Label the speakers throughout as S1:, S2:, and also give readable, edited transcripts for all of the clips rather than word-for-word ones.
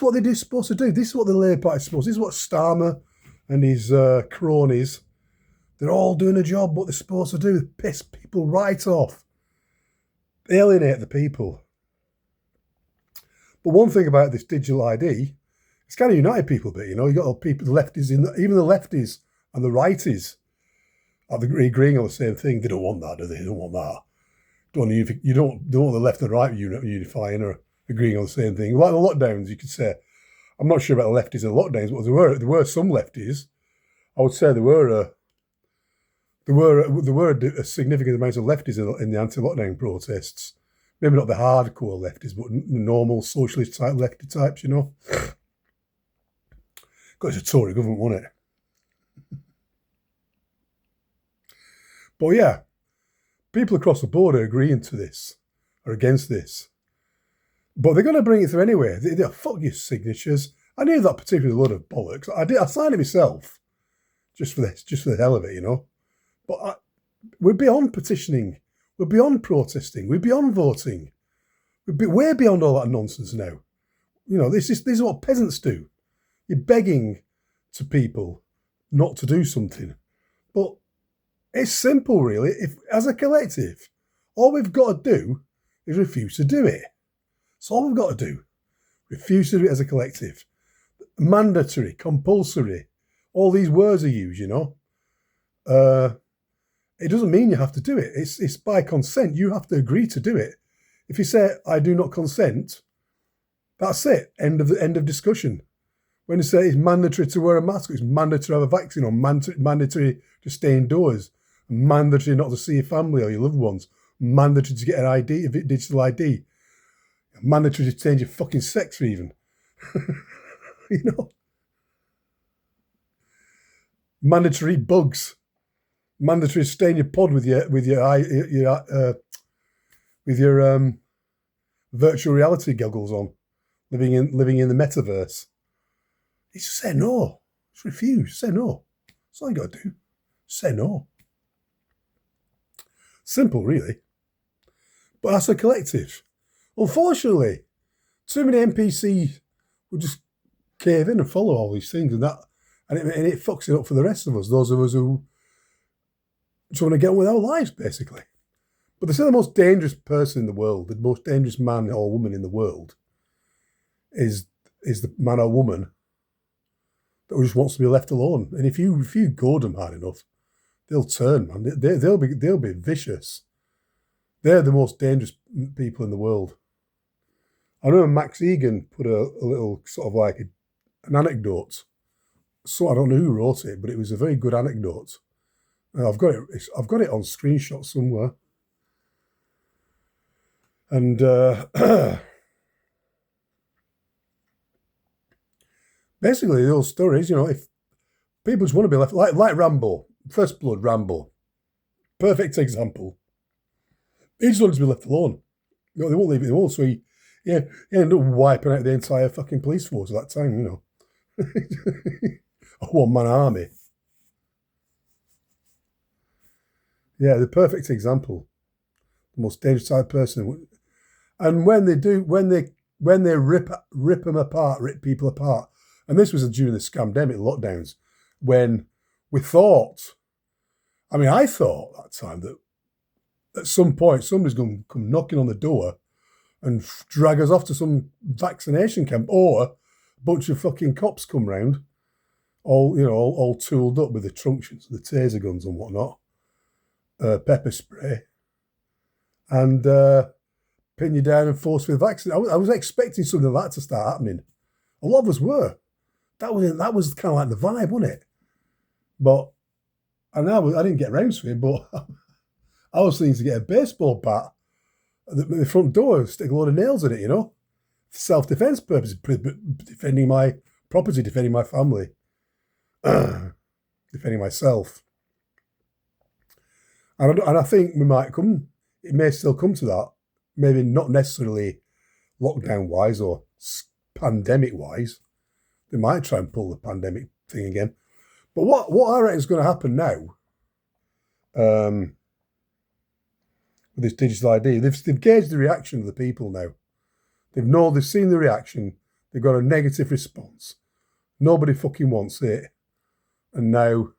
S1: what they're supposed to do. This is what the Labour Party's supposed to do. This is what Starmer and his cronies, they're all doing a job, what they're supposed to do. Piss people right off. Alienate the people. But one thing about this digital ID, it's kind of united people a bit, you know. You got all people, the lefties, even the lefties and the righties are agreeing on the same thing. They don't want that, do they? They don't want that. You don't want the left and the right unifying or agreeing on the same thing. Like the lockdowns, you could say. I'm not sure about the lefties and the lockdowns, but there were some lefties. I would say there were a significant amount of lefties in the anti-lockdown protests. Maybe not the hardcore lefties, but normal socialist type lefty types, you know. Because it's a Tory government, wasn't it? But yeah, people across the board are agreeing to this, or against this. But they're going to bring it through anyway. They'll fuck your signatures. I knew that particular load of bollocks. I signed it myself, just for the hell of it, you know. But we're beyond petitioning. We're beyond protesting. We're beyond voting. We're way beyond all that nonsense now. You know, this is what peasants do. You're begging to people not to do something. But it's simple, really. If, as a collective, all we've got to do is refuse to do it. That's all we've got to do. Refuse to do it as a collective. Mandatory, compulsory. All these words are used, you know. It doesn't mean you have to do it. It's by consent. You have to agree to do it. If you say, I do not consent, that's it. End of discussion. When you say it's mandatory to wear a mask, it's mandatory to have a vaccine, or mandatory to stay indoors, mandatory not to see your family or your loved ones, mandatory to get an ID, a digital ID, mandatory to change your fucking sex even. You know? Mandatory bugs. Mandatory to stay in your pod with your virtual reality goggles on, living in the metaverse. You just say no. Just refuse. Say no. That's all you got to do. Say no. Simple, really. But that's a collective. Unfortunately, too many NPCs will just cave in and follow all these things, and it fucks it up for the rest of us. Those of us who just want to get on with our lives, basically. But they say the most dangerous person in the world, the most dangerous man or woman in the world, is the man or woman that just wants to be left alone. And if you goad them hard enough, they'll turn, man. They'll be vicious. They're the most dangerous people in the world. I remember Max Egan put a little sort of like an anecdote. So I don't know who wrote it, but it was a very good anecdote. I've got it on screenshot somewhere. And basically, the old story is, you know, if people just want to be left, like Rambo, First Blood Rambo, perfect example. He just wanted to be left alone. You know, they won't leave it alone, so he ended up wiping out the entire fucking police force at that time, you know. A one-man army. Yeah, the perfect example. The most dangerous type of person. And when they rip them apart, rip people apart, and this was during the scamdemic lockdowns, when we thought, I thought that time that at some point somebody's going to come knocking on the door and drag us off to some vaccination camp, or a bunch of fucking cops come round, all tooled up with the truncheons, the taser guns and whatnot, pepper spray, and pin you down and force with the vaccine. I was expecting something like that to start happening. A lot of us were. That was kind of like the vibe, wasn't it? But I didn't get around to it, but I was thinking to get a baseball bat at the front door and stick a load of nails in it, you know, for self-defense purposes, defending my property, defending my family, defending myself. And I think it may still come to that, maybe not necessarily lockdown-wise or pandemic-wise. They might try and pull the pandemic thing again. But what I reckon is going to happen now, with this digital ID, they've gauged the reaction of the people now. They've seen the reaction. They've got a negative response. Nobody fucking wants it. And now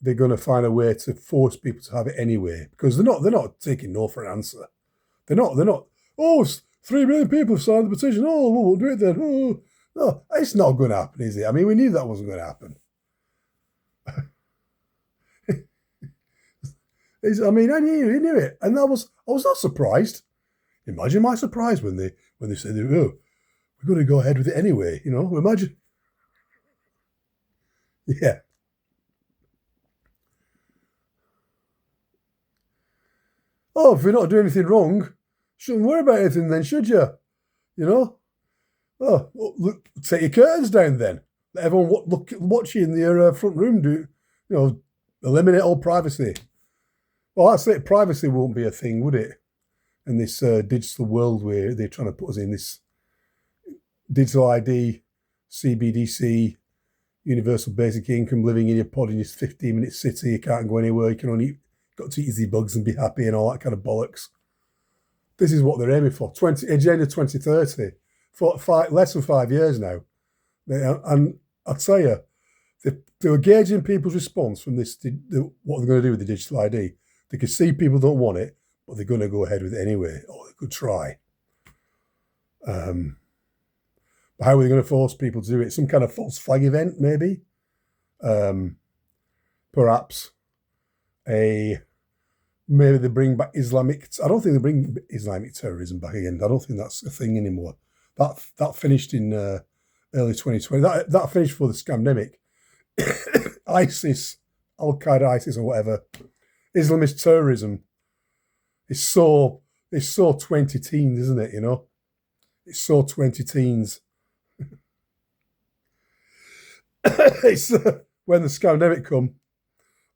S1: they're going to find a way to force people to have it anyway, because they're not taking no for an answer. They're not, oh, 3 million people have signed the petition. Oh, we'll do it then. Oh, no, it's not going to happen, is it? I mean, we knew that wasn't going to happen. I knew it. And I was not surprised. Imagine my surprise when they said, oh, we're going to go ahead with it anyway. You know, imagine. Yeah. Oh, if you're not doing anything wrong, shouldn't worry about anything then, should you? You know? Oh, well, look, take your curtains down then. Let everyone watch you in the front room. Eliminate all privacy. Well, that's it. Privacy won't be a thing, would it? In this digital world where they're trying to put us in, this digital ID, CBDC, universal basic income, living in your pod in this 15-minute city. You can't go anywhere. You can only got to eat easy bugs and be happy and all that kind of bollocks. This is what they're aiming for. Agenda 2030. For less than 5 years now. And I'll tell you, they were gauging people's response from this, what they're going to do with the digital ID. They could see people don't want it, but they're going to go ahead with it anyway, or they could try. But how are they going to force people to do it? Some kind of false flag event, maybe? Perhaps maybe they bring back Islamic. I don't think they bring Islamic terrorism back again. I don't think that's a thing anymore. That finished in early 2020. That finished before the scamdemic. ISIS, Al Qaeda, ISIS, or whatever. Islamist terrorism is so 20 teens, isn't it? You know, it's so 20 teens. It's when the scamdemic come,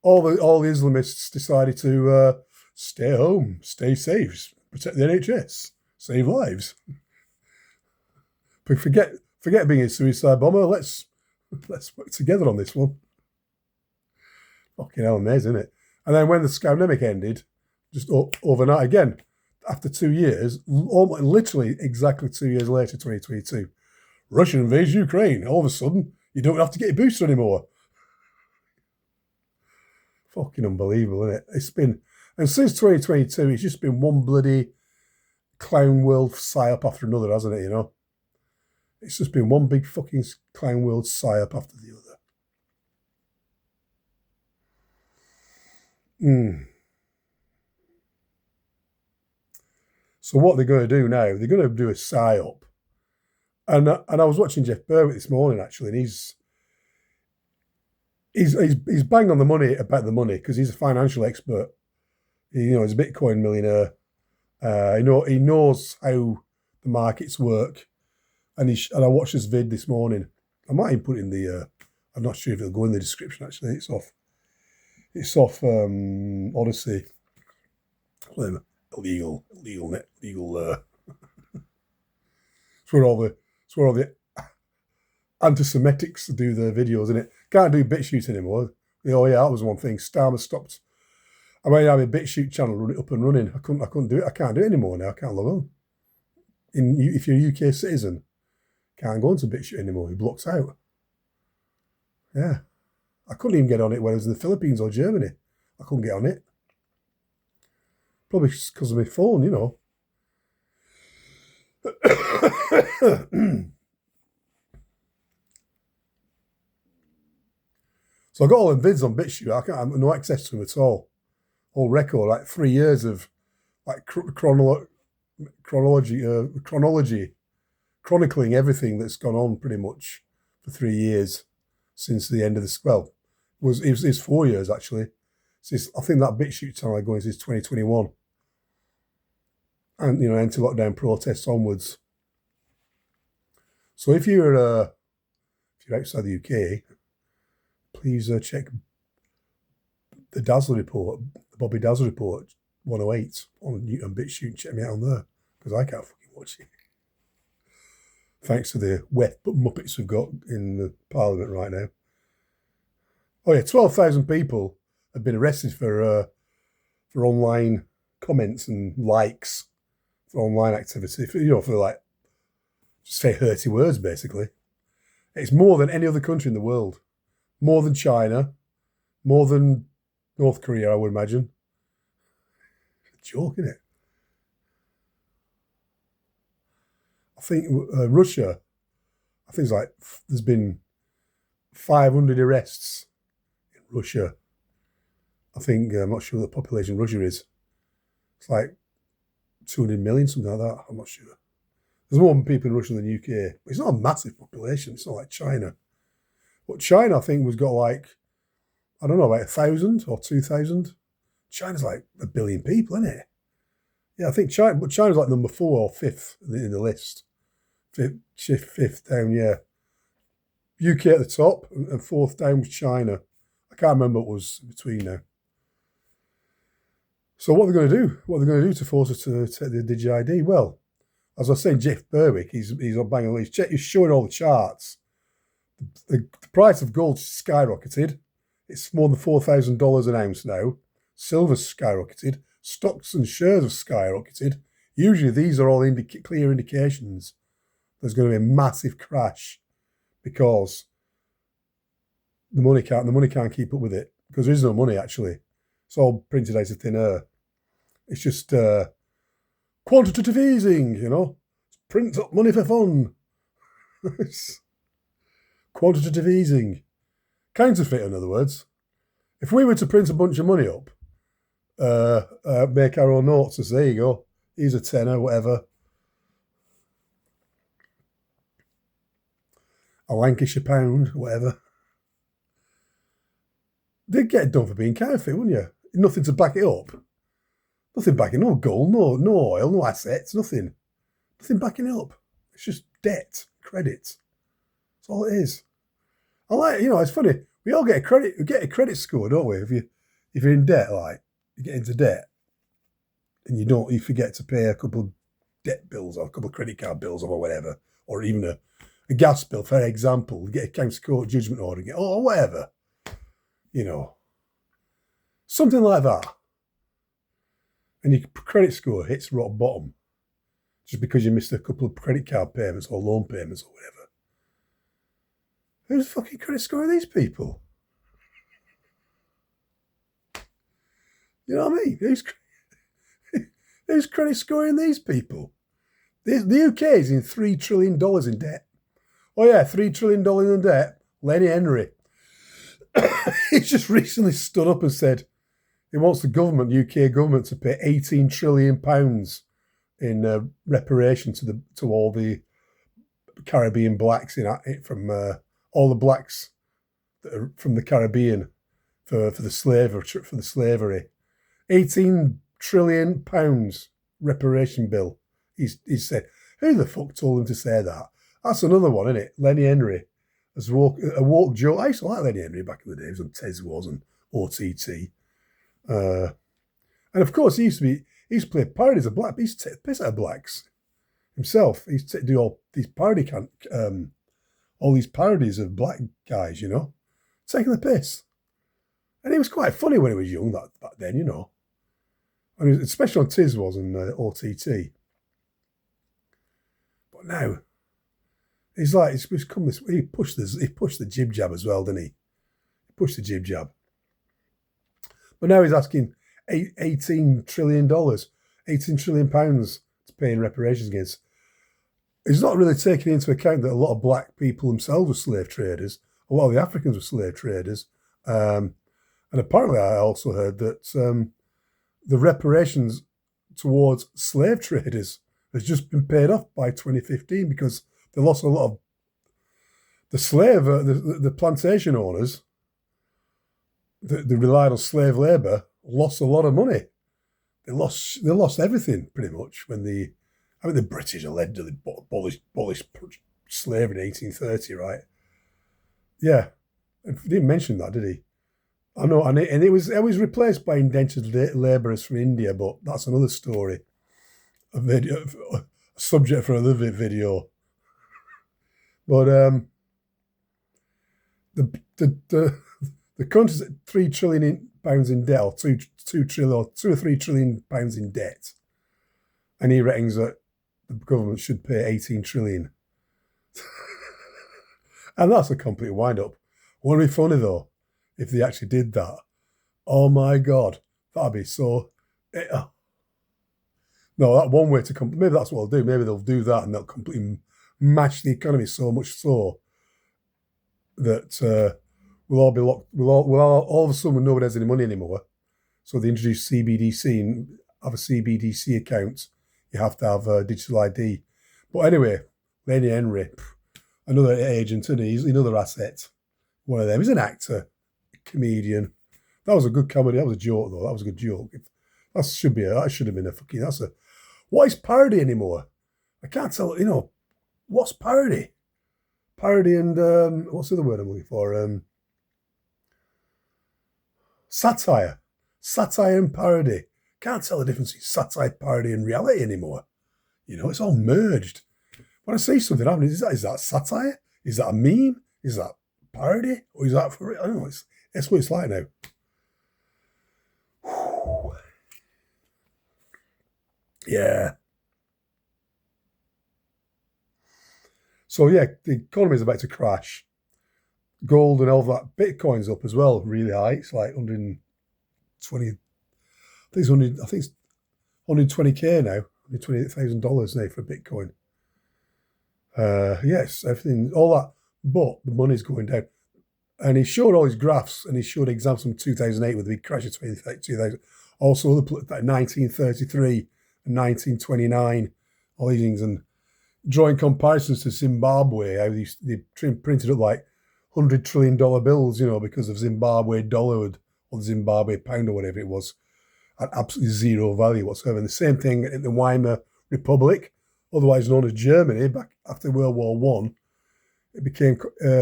S1: all the Islamists decided to stay home, stay safe, protect the NHS, save lives. But forget being a suicide bomber. Let's work together on this one. Fucking hell, amazing, isn't it? And then when the scamdemic ended, just overnight again, after 2 years, literally exactly 2 years later, 2022, Russia invades Ukraine. All of a sudden, you don't have to get your booster anymore. Fucking unbelievable, isn't it? It's been, and since 2022, it's just been one bloody clown world psyop after another, hasn't it? You know, it's just been one big fucking clown world psyop after the other. So what they're going to do now? They're going to do a psyop, and I was watching Jeff Berwick this morning actually, and he's bang on the money about the money because he's a financial expert. He's a Bitcoin millionaire. He knows how the markets work, and I watched this vid this morning. I might even put it in the. I'm not sure if it'll go in the description. Actually, it's off Odyssey. Illegal. It's where all the anti-Semitics do their videos, isn't it? Can't do BitChute anymore. Oh yeah, that was one thing. Starmer stopped. I might have a BitChute channel up and running. I couldn't do it. I can't do it anymore now. I can't log on. If you're a UK citizen, can't go into BitChute anymore. It blocks out. Yeah. I couldn't even get on it when I was in the Philippines or Germany. I couldn't get on it. Probably because of my phone, you know. So I got all the vids on BitChute. I have no access to them at all. Whole record, like 3 years of like chronology, chronicling everything that's gone on pretty much for 3 years since the end of the spell. It was 4 years actually. I think that BitChute channel going since 2021. And anti-lockdown protests onwards. So if you're outside the UK, please check the Dazzle report, the Bobby Dazzle report 108 on BitChute. Check me out on there because I can't fucking watch it. Thanks to the wet muppets we've got in the Parliament right now. Oh yeah, 12,000 people have been arrested for online comments and likes for online activity. For like say hurty words, basically. It's more than any other country in the world. More than China. More than North Korea, I would imagine. It's a joke, isn't it? I think Russia, I think it's like there's been 500 arrests in Russia. I think, I'm not sure what the population of Russia is. It's like 200 million, something like that. I'm not sure. There's more people in Russia than the UK. It's not a massive population. It's not like China. But China, I think, was got like, I don't know, like 1,000 or 2,000. China's like 1 billion people, isn't it? Yeah, I think China's like number 4 or 5th in the list. Fifth down, yeah. UK at the top, and 4th down was China. I can't remember what was between now. So what are they going to do? What are they going to do to force us to take the Digi-ID? Well, as I was saying, Jeff Berwick, he's on Bang & Olufsen. He's showing all the charts. The price of gold skyrocketed. It's more than $4,000 an ounce now. Silver's skyrocketed. Stocks and shares have skyrocketed. Usually these are all clear indications there's going to be a massive crash because the money can't keep up with it, because there is no money actually. It's all printed out of thin air. It's just quantitative easing, Print up money for fun. Quantitative easing. Counterfeit, in other words. If we were to print a bunch of money up, make our own notes, as there you go, here's a tenner, whatever. A Lancashire pound, whatever. They'd get done for being counterfeit, wouldn't you? Nothing to back it up. Nothing backing, no gold, no oil, no assets, nothing. Nothing backing it up. It's just debt, credit. That's all it is. I like, it's funny. We all get a credit score, don't we? If you're in debt, like you get into debt, and you forget to pay a couple of debt bills or a couple of credit card bills or whatever, or even a gas bill, for example, you get a county court judgment order, or whatever, something like that, and your credit score hits rock bottom just because you missed a couple of credit card payments or loan payments or whatever. Who's fucking credit scoring these people? You know what I mean? Who's credit scoring these people? The UK is in $3 trillion in debt. Oh yeah, $3 trillion in debt. Lenny Henry. He's just recently stood up and said he wants the UK government, to pay £18 trillion in reparation to all the Caribbean blacks from all the blacks that are from the Caribbean for the slavery. £18 trillion reparation bill. He said, who the fuck told him to say that? That's another one, isn't it? Lenny Henry has a woke joke. I used to like Lenny Henry back in the days on Tez was and OTT. And of course, he used to play parodies of black. He used to take the piss out of blacks himself. He used to do all these parodies of black guys, taking the piss. And he was quite funny when he was young back then, I mean, especially on Tiz was and OTT. But now, he's come this way. He pushed the jib jab as well, didn't he? He pushed the jib jab. But now he's asking $18 trillion, £18 trillion to pay in reparations against. He's not really taking into account that a lot of black people themselves were slave traders. A lot of the Africans were slave traders. And apparently I also heard that the reparations towards slave traders has just been paid off by 2015 because they lost a lot of the plantation owners that relied on slave labour lost a lot of money. They lost everything pretty much when the British allegedly abolished slavery in 1830, right? Yeah, he didn't mention that, did he? I know, and it was replaced by indentured labourers from India, but that's another story. A subject for another video. But the country's at £3 trillion in debt, or two or 3 trillion pounds in debt, and he reckons that the government should pay 18 trillion. And that's a complete wind-up. Wouldn't it be funny, though, if they actually did that? Oh, my God. That'd be so... No, that one way to come... Maybe that's what they'll do. Maybe they'll do that and they'll completely mash the economy so much so that we'll all be locked... all of a sudden, nobody has any money anymore. So they introduce CBDC and have a CBDC account. You have to have a digital ID. But anyway, Lenny Henry, another agent, and he's another asset. One of them. He's an actor, a comedian. That was a good comedy. That was a joke, though. That was a good joke. That should have been a fucking... What is parody anymore? I can't tell, what's parody? Parody and, what's the other word I'm looking for? Satire. Satire and parody. Can't tell the difference between satire, parody and reality anymore. It's all merged. When I say something happening, is that satire? Is that a meme? Is that parody? Or is that for real? I don't know. That's what it's like now. Whew. Yeah. So yeah, the economy is about to crash. Gold and all that. Bitcoin's up as well, really high. It's like 120. I think it's 120k now. $128,000 now for Bitcoin. Yes, everything, all that, but the money's going down. And he showed all his graphs, and he showed examples from 2008 with the big crash of 2000. Also, like 1933 and 1929, all these things, and drawing comparisons to Zimbabwe, how they printed up like $100 trillion bills, because of Zimbabwe dollar or Zimbabwe pound or whatever it was, at absolutely zero value whatsoever. And the same thing in the Weimar Republic, otherwise known as Germany, back after World War One. It became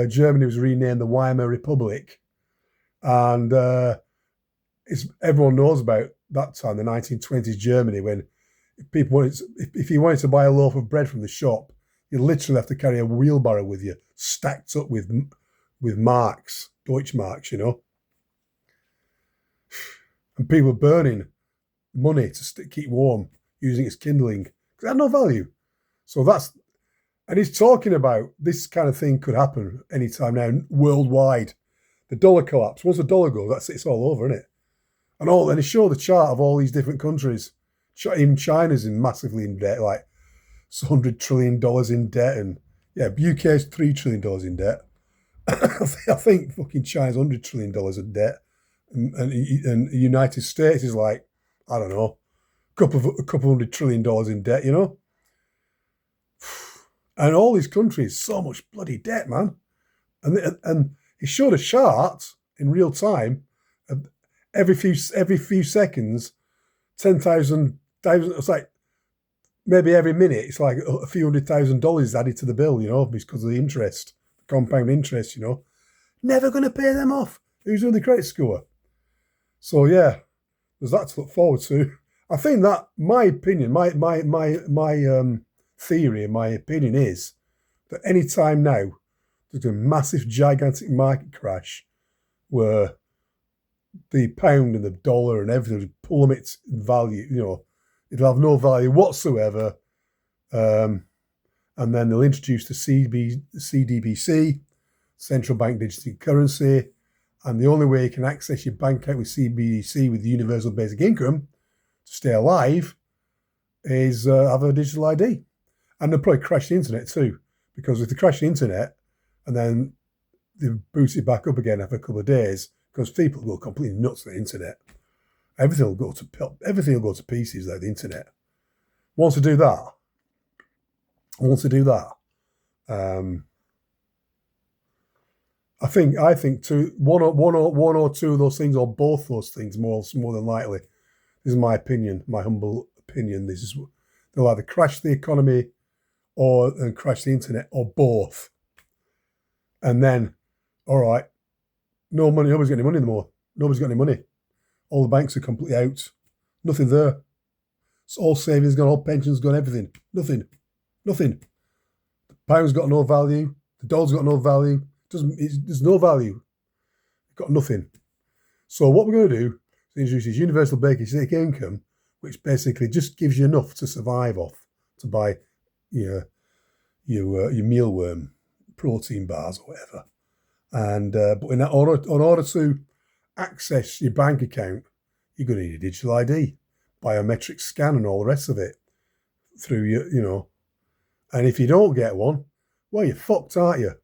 S1: Germany was renamed the Weimar Republic, and everyone knows about that time, the 1920s Germany, when if you wanted to buy a loaf of bread from the shop, you literally have to carry a wheelbarrow with you, stacked up with marks, Deutschmarks, and people burning money to keep warm, using it as kindling, because it had no value. So and he's talking about this kind of thing could happen anytime now, worldwide. The dollar collapse. Once the dollar goes, it's all over, isn't it? And he showed the chart of all these different countries. Even China's massively in debt, like it's $100 trillion in debt. And yeah, UK's $3 trillion in debt. I think fucking China's $100 trillion in debt. And the United States is like, I don't know, a couple $100 trillion in debt, And all these countries, so much bloody debt, man. And he showed a chart in real time of every few seconds, 10,000. It's like maybe every minute, it's like a few $100,000 added to the bill, because of the interest, the compound interest, Never going to pay them off. Who's doing the credit score? So yeah, there's that to look forward to. I think that my opinion, my theory and my opinion is that any time now there's a massive, gigantic market crash where the pound and the dollar and everything will plummet in value, it'll have no value whatsoever. And then they'll introduce the CDBC, central bank digital currency, and the only way you can access your bank account with CBDC, with the universal basic income, to stay alive, is have a digital ID. And they'll probably crash the internet too, because if they crash the internet and then they boost it back up again after a couple of days, because people go completely nuts on the internet, everything will go to pieces like the internet. Once they do that, I think one or two of those things, or both those things, more than likely. This is my opinion, my humble opinion. They'll either crash the economy and crash the internet, or both. And then, all right, no money. Nobody's got any money anymore. Nobody's got any money. All the banks are completely out. Nothing there. It's all savings gone, all pensions gone, everything. Nothing. The pound's got no value. The dollar's got no value. There's no value. Got nothing. So what we're going to do is introduce universal basic income, which basically just gives you enough to survive off, to buy, your mealworm protein bars or whatever. And but in order to access your bank account, you're going to need a digital ID, biometric scan, and all the rest of it through your. And if you don't get one, well, you're fucked, aren't you?